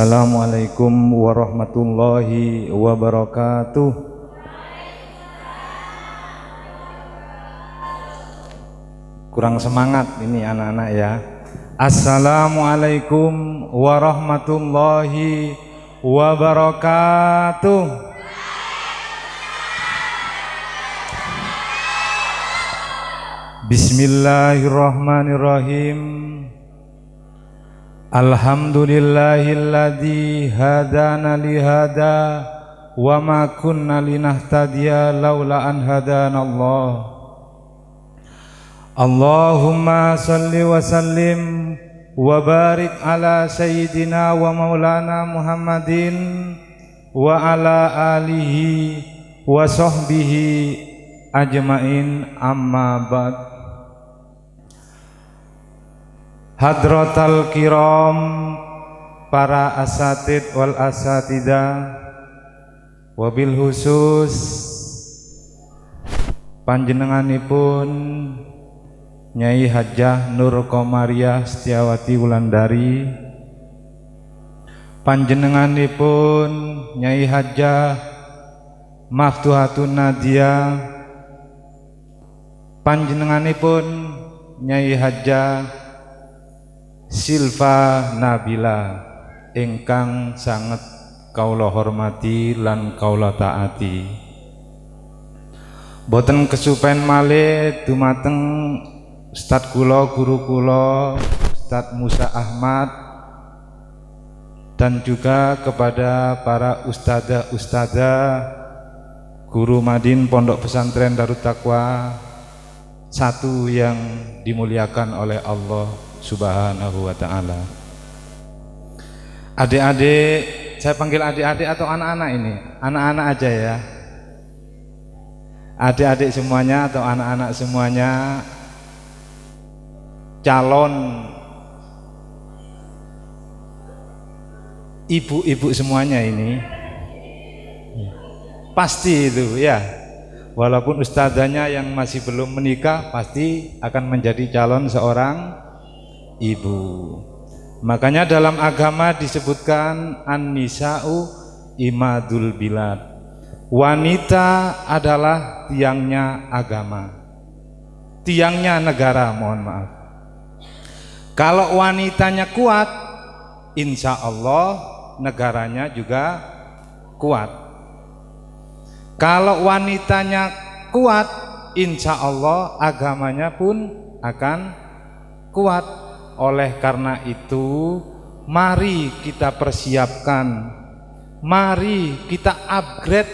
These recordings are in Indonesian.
Assalamualaikum warahmatullahi wabarakatuh. Kurang semangat ini anak-anak ya. Assalamualaikum warahmatullahi wabarakatuh. Bismillahirrahmanirrahim. Alhamdulillahilladzi hadana lihada wa ma kunna linahtadiya laula an hadanallah. Allahumma salli wa sallim wa barik ala sayyidina wa maulana Muhammadin wa ala alihi wa sahbihi ajmain, amma ba'd. Hadratal kiram, para asatid wal asatidah, wabil khusus panjenenganipun Nyai Hajah Nur Komariah Setiawati Wulandari, panjenenganipun Nyai Hajah Maftuhatun Nadia, panjenenganipun Nyai Hajah Silva Nabila ingkang sanget kaula hormati lan kaula taati. Boten kesupen malih dumateng Ustadz kula, guru kula Ustadz Musa Ahmad, dan juga kepada para ustadzah guru Madin Pondok Pesantren Darut Taqwa satu yang dimuliakan oleh Allah Subhanahu wa ta'ala. Adik-adik, saya panggil adik-adik atau anak-anak ini? Anak-anak aja ya. Adik-adik semuanya atau anak-anak semuanya, calon ibu-ibu semuanya ini pasti itu ya. Walaupun ustadzanya yang masih belum menikah pasti akan menjadi calon seorang ibu. Makanya dalam agama disebutkan an-nisa'u imadul bilad. Wanita adalah tiangnya agama, tiangnya negara, mohon maaf. Kalau wanitanya kuat, insya Allah negaranya juga kuat. Kalau wanitanya kuat, insya Allah agamanya pun akan kuat. Oleh karena itu, mari kita persiapkan, mari kita upgrade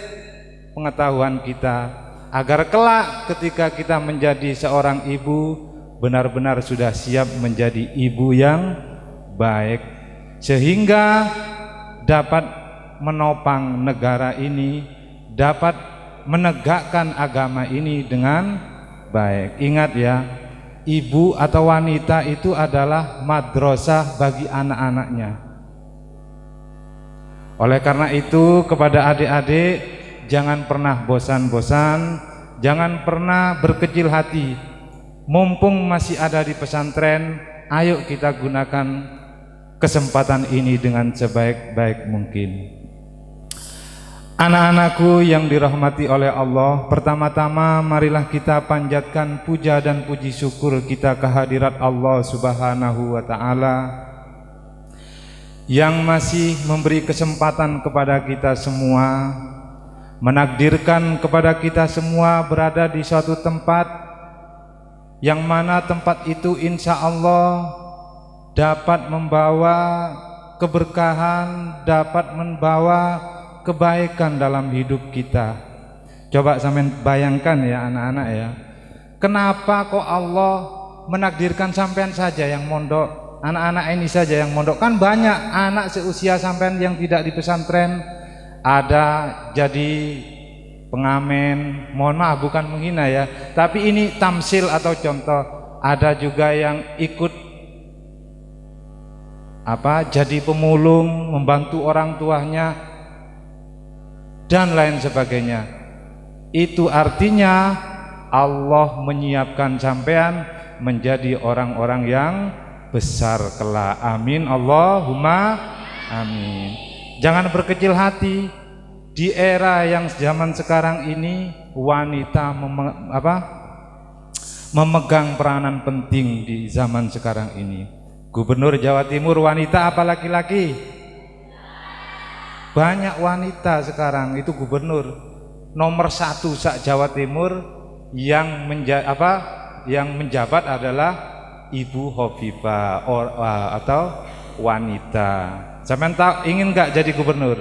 pengetahuan kita, agar kelak ketika kita menjadi seorang ibu, benar-benar sudah siap menjadi ibu yang baik, sehingga dapat menopang negara ini, dapat menegakkan agama ini dengan baik. Ingat ya, ibu atau wanita itu adalah madrasah bagi anak-anaknya. Oleh karena itu, kepada adik-adik, jangan pernah bosan-bosan, jangan pernah berkecil hati. Mumpung masih ada di pesantren, ayo kita gunakan kesempatan ini dengan sebaik-baik mungkin. Anak-anakku yang dirahmati oleh Allah, pertama-tama marilah kita panjatkan puja dan puji syukur kita kehadirat Allah Subhanahu wa ta'ala yang masih memberi kesempatan kepada kita semua, menakdirkan kepada kita semua berada di suatu tempat yang mana tempat itu insya Allah dapat membawa keberkahan, dapat membawa kebaikan dalam hidup kita. Coba sampean bayangkan ya anak-anak ya, kenapa kok Allah menakdirkan sampean saja yang mondok, anak-anak ini saja yang mondok? Kan banyak anak seusia sampean yang tidak di pesantren, ada jadi pengamen, mohon maaf bukan menghina ya, tapi ini tamsil atau contoh. Ada juga yang ikut jadi pemulung, membantu orang tuanya dan lain sebagainya. Itu artinya Allah menyiapkan sampean menjadi orang-orang yang besar kelak. Amin Allahumma Amin. Jangan berkecil hati. Di era yang zaman sekarang ini, wanita memegang peranan penting di zaman sekarang ini. Gubernur Jawa Timur wanita apa laki-laki? Banyak wanita sekarang itu gubernur. Nomor 1 sak Jawa Timur yang menjabat adalah Ibu Hovifah atau wanita. Sampean tahu ingin nggak jadi gubernur?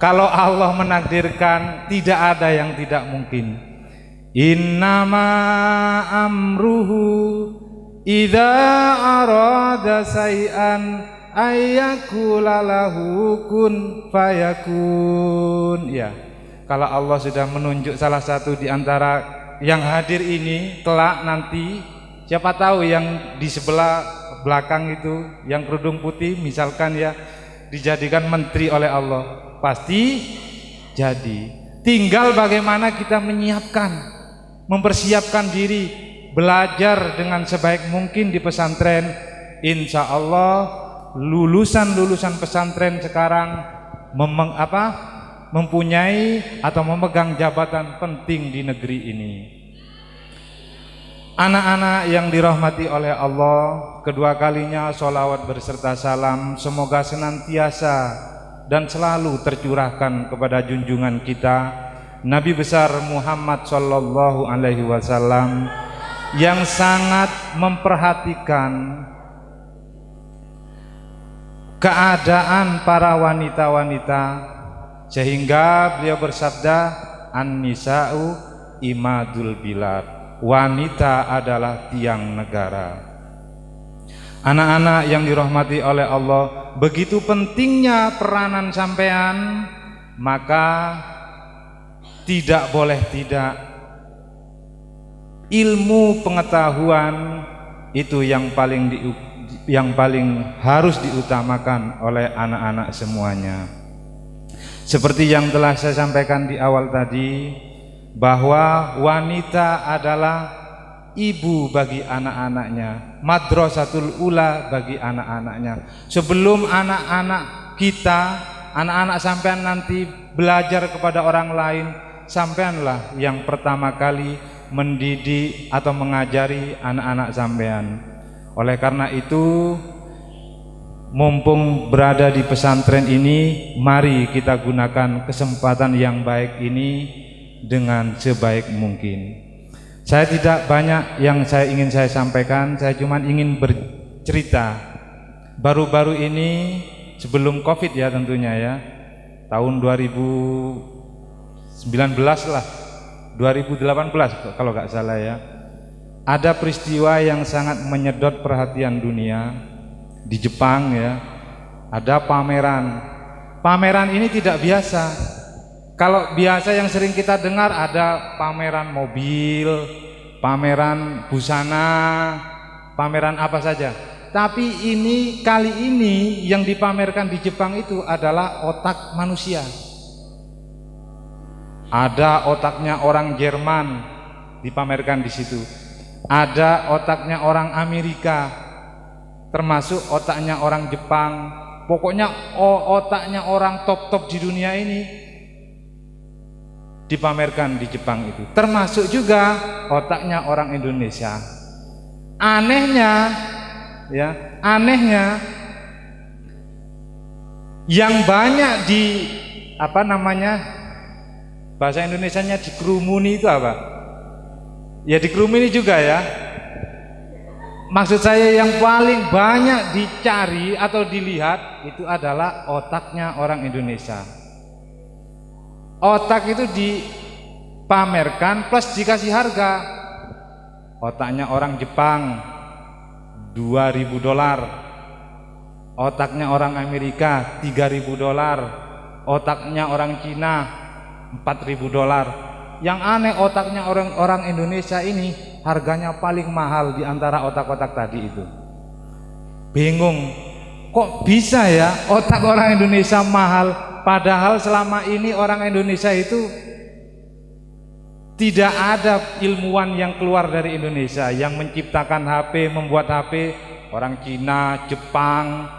Kalau Allah menakdirkan, tidak ada yang tidak mungkin. Innama amruhu idza arada say'an ayyakula lahu kun fayakun. Ya, kalau Allah sudah menunjuk salah satu di antara yang hadir ini kelak nanti, siapa tahu yang di sebelah belakang itu yang kerudung putih misalkan ya dijadikan menteri oleh Allah, pasti jadi. Tinggal bagaimana kita menyiapkan, mempersiapkan diri, belajar dengan sebaik mungkin di pesantren. Insya Allah lulusan pesantren sekarang mempunyai atau memegang jabatan penting di negeri ini. Anak-anak yang dirahmati oleh Allah, kedua kalinya sholawat berserta salam semoga senantiasa dan selalu tercurahkan kepada junjungan kita Nabi besar Muhammad sallallahu alaihi wasallam yang sangat memperhatikan keadaan para wanita-wanita, sehingga beliau bersabda, an-nisa'u imadul bilad, wanita adalah tiang negara. Anak-anak yang dirahmati oleh Allah, begitu pentingnya peranan sampean, maka tidak boleh tidak, ilmu pengetahuan itu yang paling harus diutamakan oleh anak-anak semuanya. Seperti yang telah saya sampaikan di awal tadi, bahwa wanita adalah ibu bagi anak-anaknya, madrasatul ula bagi anak-anaknya. Sebelum anak-anak kita, anak-anak sampean nanti belajar kepada orang lain, sampeanlah yang pertama kali mendidik atau mengajari anak-anak sampean. Oleh karena itu, mumpung berada di pesantren ini, mari kita gunakan kesempatan yang baik ini dengan sebaik mungkin. Saya tidak banyak yang ingin saya sampaikan, saya cuma ingin bercerita. Baru-baru ini sebelum Covid ya tentunya ya, tahun 2019 lah, 2018 kalau nggak salah ya, ada peristiwa yang sangat menyedot perhatian dunia di Jepang ya. Ada pameran ini tidak biasa. Kalau biasa yang sering kita dengar ada pameran mobil, pameran busana, pameran apa saja. Tapi kali ini yang dipamerkan di Jepang itu adalah otak manusia. Ada otaknya orang Jerman dipamerkan di situ. Ada otaknya orang Amerika, termasuk otaknya orang Jepang. Pokoknya otaknya orang top-top di dunia ini dipamerkan di Jepang itu, termasuk juga otaknya orang Indonesia. Anehnya yang banyak bahasa Indonesianya dikerumuni itu apa? Ya dikerumuni juga ya. Maksud saya yang paling banyak dicari atau dilihat itu adalah otaknya orang Indonesia. Otak itu dipamerkan plus dikasih harga. Otaknya orang Jepang $2.000, otaknya orang Amerika $3.000, otaknya orang Cina $4.000. Yang aneh otaknya orang Indonesia ini harganya paling mahal di antara otak-otak tadi itu. Bingung, kok bisa ya otak orang Indonesia mahal? Padahal selama ini orang Indonesia itu tidak ada ilmuwan yang keluar dari Indonesia yang menciptakan HP, membuat HP. Orang Cina, Jepang,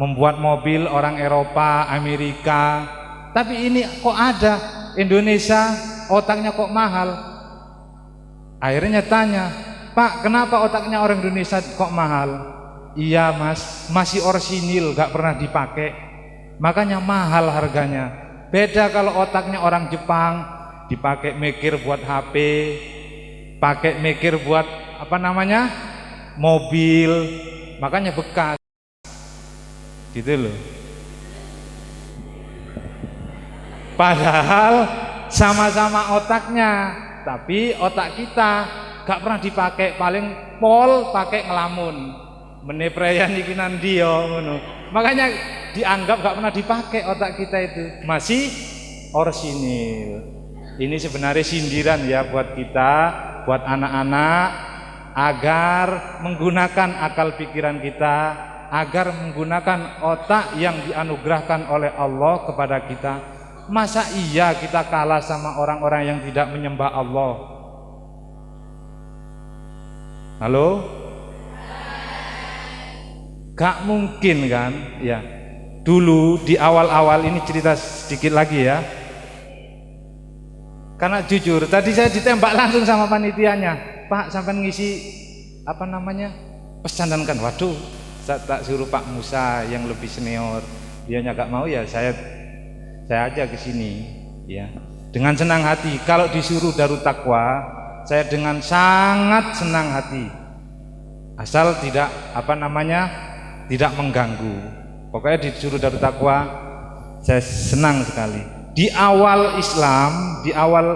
membuat mobil orang Eropa, Amerika. Tapi ini kok ada Indonesia otaknya kok mahal. Akhirnya tanya, Pak, kenapa otaknya orang Indonesia kok mahal? Iya Mas, masih orsinil, gak pernah dipakai, makanya mahal harganya. Beda kalau otaknya orang Jepang, dipakai mikir buat HP, pakai mikir buat apa namanya, mobil, makanya bekas gitu loh. Padahal sama-sama otaknya, tapi otak kita gak pernah dipakai, paling pol pakai ngelamun, menepreyan iki nandio ngono. Makanya dianggap gak pernah dipakai otak kita itu, masih orsinil. Ini sebenarnya sindiran ya buat kita, buat anak-anak, agar menggunakan akal pikiran kita, agar menggunakan otak yang dianugerahkan oleh Allah kepada kita. Masa iya kita kalah sama orang-orang yang tidak menyembah Allah? Halo? Gak mungkin kan? Ya. Dulu di awal-awal, ini cerita sedikit lagi ya. Karena jujur, tadi saya ditembak langsung sama panitianya. Pak, sampai ngisi apa namanya, pesanan kan. Waduh, saya tak suruh Pak Musa yang lebih senior. Dianya gak mau, ya saya aja ke sini ya. Dengan senang hati. Kalau disuruh Darut Taqwa, saya dengan sangat senang hati. Asal tidak apa namanya, tidak mengganggu. Pokoknya disuruh Darut Taqwa, saya senang sekali. Di awal Islam, di awal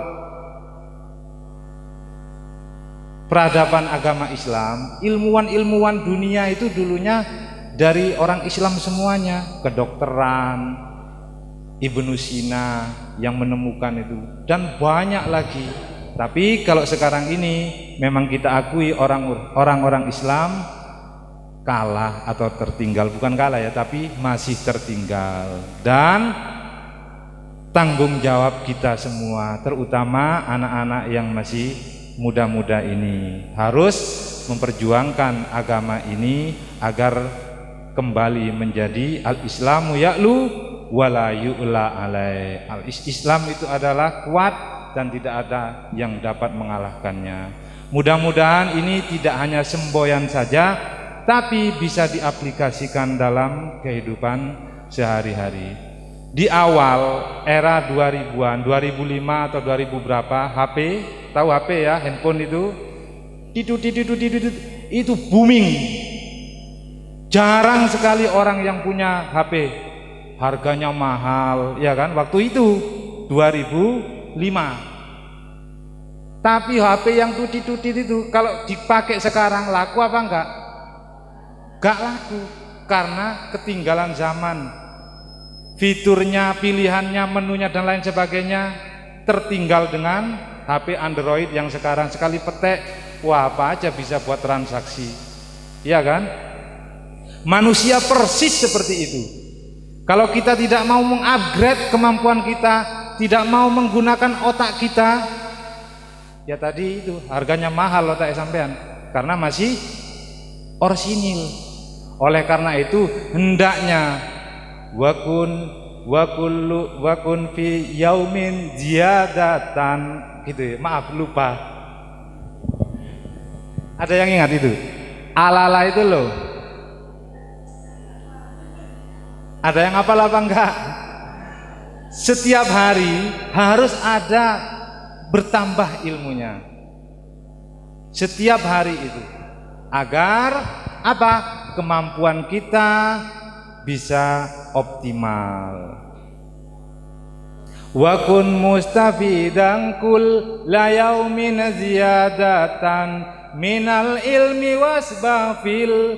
peradaban agama Islam, ilmuwan-ilmuwan dunia itu dulunya dari orang Islam semuanya. Kedokteran, Ibnu Sina yang menemukan itu, dan banyak lagi. Tapi kalau sekarang ini memang kita akui orang-orang Islam kalah atau tertinggal, bukan kalah ya, tapi masih tertinggal. Dan tanggung jawab kita semua, terutama anak-anak yang masih muda-muda ini, harus memperjuangkan agama ini agar kembali menjadi al-Islamu ya'lu wala yu'la alai. Al-Islam itu adalah kuat dan tidak ada yang dapat mengalahkannya. Mudah-mudahan ini tidak hanya semboyan saja, tapi bisa diaplikasikan dalam kehidupan sehari-hari. Di awal era 2000-an, 2005 atau 2000 berapa, HP, tahu HP ya, handphone itu booming. Jarang sekali orang yang punya HP, harganya mahal, ya kan? Waktu itu 2005. Tapi HP yang tutit-tutit itu kalau dipakai sekarang laku apa enggak? Enggak laku, karena ketinggalan zaman. Fiturnya, pilihannya, menunya dan lain sebagainya tertinggal dengan HP Android yang sekarang sekali petek, wah apa aja bisa buat transaksi, ya kan? Manusia persis seperti itu. Kalau kita tidak mau mengupgrade kemampuan kita, tidak mau menggunakan otak kita, ya tadi itu harganya mahal otak sampean, karena masih orsinil. Oleh karena itu hendaknya wakun fi yaumin ziyadatan, gitu ya. Maaf lupa. Ada yang ingat itu? Alala itu loh. Ada yang hafal apa enggak? Setiap hari harus ada bertambah ilmunya. Setiap hari itu. Agar apa? Kemampuan kita bisa optimal. Wa kun mustafidan kul la yaumin ziyadatan minal ilmi wasbafil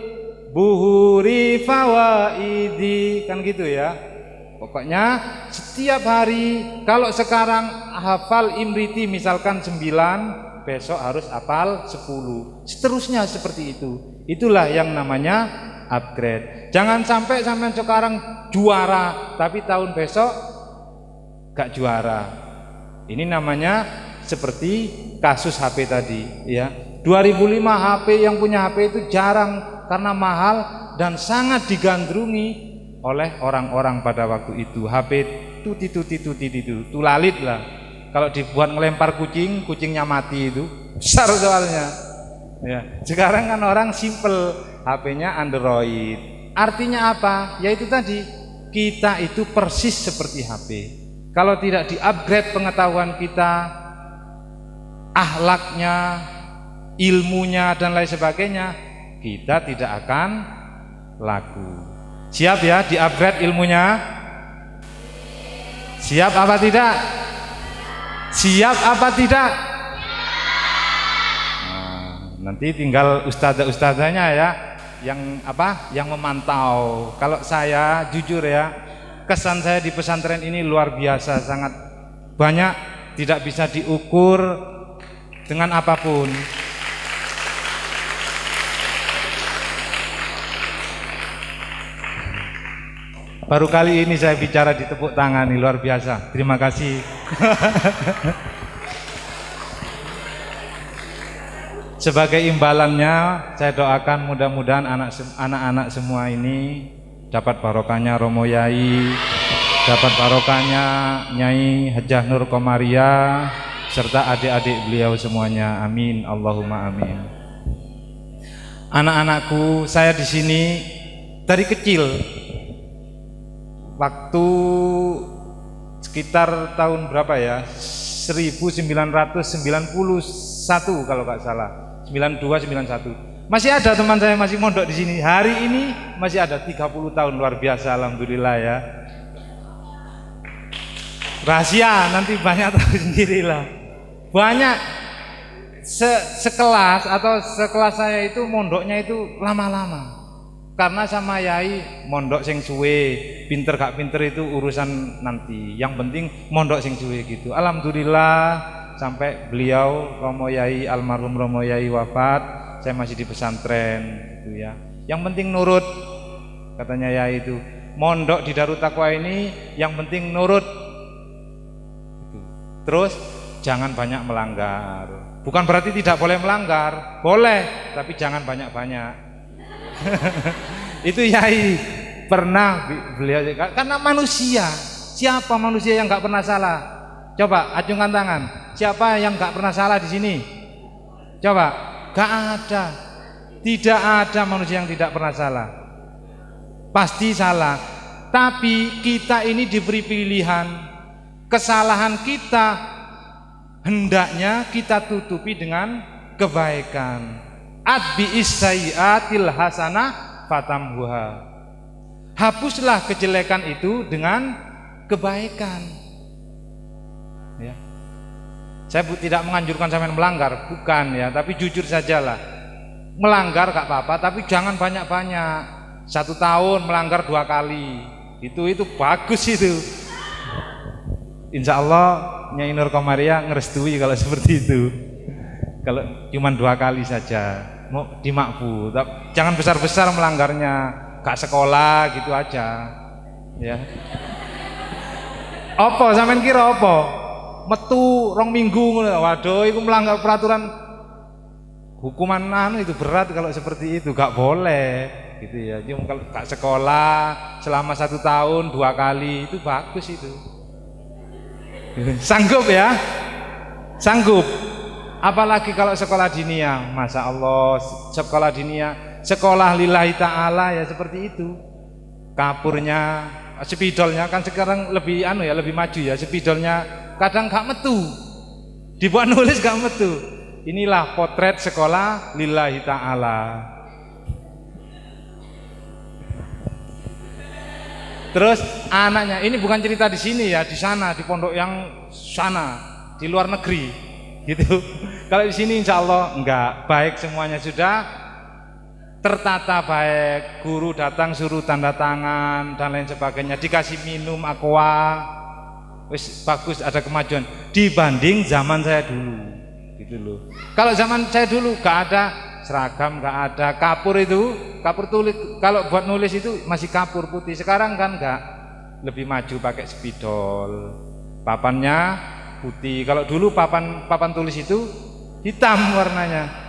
buhuri fawaidi, kan gitu ya. Pokoknya setiap hari, kalau sekarang hafal Imriti misalkan 9, besok harus hafal 10, seterusnya seperti itu. Itulah yang namanya upgrade. Jangan sampai sekarang juara tapi tahun besok gak juara. Ini namanya seperti kasus HP tadi ya. 2005 HP, yang punya HP itu jarang karena mahal dan sangat digandrungi oleh orang-orang pada waktu itu. HP tuti itu tulalit lah. Kalau dibuat ngelempar kucing, kucingnya mati itu besar soalnya. Ya, sekarang kan orang simple, HP-nya Android. Artinya apa? Yaitu tadi, kita itu persis seperti HP. Kalau tidak di-upgrade pengetahuan kita, akhlaknya, ilmunya dan lain sebagainya, kita tidak akan laku. Siap ya di-upgrade ilmunya? Siap apa tidak? Siap apa tidak? Nah, nanti tinggal ustazah-ustazahnya ya yang apa? Yang memantau. Kalau saya jujur ya, kesan saya di pesantren ini luar biasa, sangat banyak, tidak bisa diukur dengan apapun. Baru kali ini saya bicara di tepuk tangan, ini luar biasa. Terima kasih. Sebagai imbalannya, saya doakan mudah-mudahan anak-anak semua ini dapat barokahnya Romo Yai, dapat barokahnya Nyai Hajah Nur Komaria, serta adik-adik beliau semuanya. Amin, Allahumma amin. Anak-anakku, saya di sini dari kecil. Waktu sekitar tahun berapa ya, 1991 kalau nggak salah, 92, 91. Masih ada teman saya masih mondok di sini. Hari ini masih ada 30 tahun, luar biasa, alhamdulillah ya. Rahasia, nanti banyak tahu sendirilah. Banyak sekelas atau sekelas saya itu mondoknya itu lama-lama. Karena sama Yai mondok sing suwe, pinter gak pinter itu urusan nanti. Yang penting mondok sing suwe gitu. Alhamdulillah sampai beliau Romo Yai, almarhum Romo Yai wafat, saya masih di pesantren gitu ya. Yang penting nurut, katanya Yai itu. Mondok di Darut Taqwa ini yang penting nurut. Gitu. Terus jangan banyak melanggar. Bukan berarti tidak boleh melanggar, boleh, tapi jangan banyak-banyak. Itu Yai pernah beliau, karena manusia, siapa manusia yang nggak pernah salah? Coba acungkan tangan. Siapa yang nggak pernah salah di sini? Coba, nggak ada. Tidak ada manusia yang tidak pernah salah. Pasti salah. Tapi kita ini diberi pilihan. Kesalahan kita hendaknya kita tutupi dengan kebaikan. Adbi'is sayyi'atil hasanah fatamhuha. Hapuslah kejelekan itu dengan kebaikan. Ya. Saya tidak menganjurkan sampean melanggar, bukan ya, tapi jujur sajalah. Melanggar gak apa-apa, tapi jangan banyak-banyak. 1 tahun melanggar 2 kali. Itu bagus itu. Insya Allah Nyai Nur Komaria ngerestui kalau seperti itu. Kalau cuma 2 kali saja. Mau dimakfu, jangan besar-besar melanggarnya, gak sekolah gitu aja ya. Apa sampean kira apa? Metu 2 minggu, waduh itu melanggar peraturan. Hukuman itu berat kalau seperti itu, gak boleh gitu ya. Cuma kalau gak sekolah selama 1 tahun 2 kali itu bagus itu. Sanggup ya? Sanggup. Apalagi kalau sekolah dinia, Masya Allah, sekolah dinia, sekolah lillahi ta'ala ya seperti itu. Kapurnya, spidolnya kan sekarang lebih lebih maju ya, spidolnya kadang gak metu, dibuat nulis gak metu. Inilah potret sekolah lillahi ta'ala. Terus anaknya, ini bukan cerita di sini ya, di sana, di pondok yang sana, di luar negeri gitu. Kalau di sini insya Allah enggak, baik semuanya sudah tertata baik, guru datang suruh tanda tangan dan lain sebagainya, dikasih minum aqua, wis bagus, ada kemajuan dibanding zaman saya dulu gitu loh. Kalau zaman saya dulu enggak ada seragam, enggak ada kapur itu, kapur tulis, kalau buat nulis itu masih kapur putih. Sekarang kan enggak, lebih maju pakai spidol, papannya putih. Kalau dulu papan tulis itu hitam warnanya.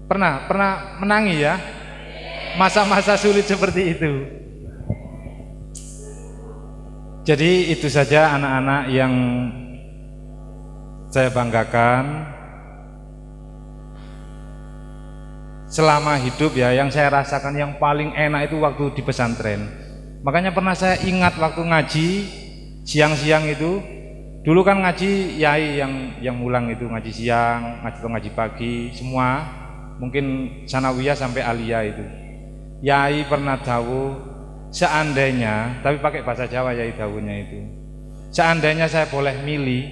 Pernah menangi ya masa-masa sulit seperti itu. Jadi itu saja anak-anak yang saya banggakan selama hidup ya. Yang saya rasakan yang paling enak itu waktu di pesantren. Makanya pernah saya ingat waktu ngaji siang-siang itu, dulu kan ngaji yai yang mulang itu, ngaji siang, ngaji pagi, semua mungkin sanawiyah sampai aliyah itu. Yai pernah tahu, seandainya, tapi pakai bahasa Jawa yai dawuhnya itu, seandainya saya boleh milih,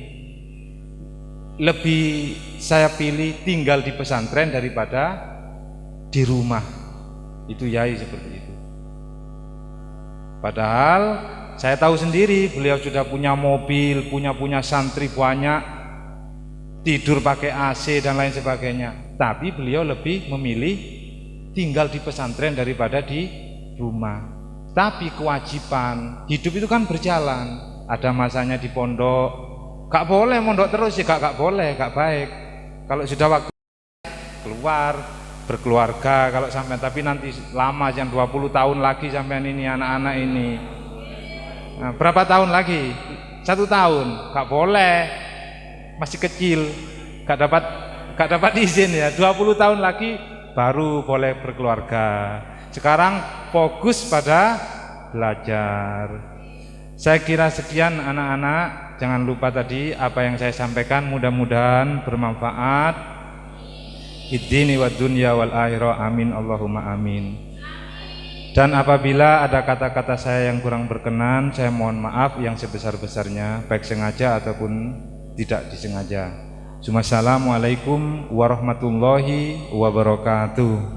lebih saya pilih tinggal di pesantren daripada di rumah. Itu yai seperti itu. Padahal saya tahu sendiri beliau sudah punya mobil, punya santri banyak, tidur pakai AC dan lain sebagainya. Tapi beliau lebih memilih tinggal di pesantren daripada di rumah. Tapi kewajiban hidup itu kan berjalan. Ada masanya di pondok, gak boleh mondok terus ya, gak boleh, gak baik. Kalau sudah waktu keluar, berkeluarga kalau sampai, tapi nanti lama, yang 20 tahun lagi sampean ini, anak-anak ini. Nah, berapa tahun lagi? 1 tahun, gak boleh, masih kecil, gak dapat izin ya. 20 tahun lagi baru boleh berkeluarga. Sekarang fokus pada belajar. Saya kira sekian anak-anak. Jangan lupa tadi apa yang saya sampaikan, mudah-mudahan bermanfaat. Iddini wad dunya wal akhirah, amin Allahumma amin. Dan apabila ada kata-kata saya yang kurang berkenan, saya mohon maaf yang sebesar-besarnya, baik sengaja ataupun tidak disengaja. Assalamualaikum warahmatullahi wabarakatuh.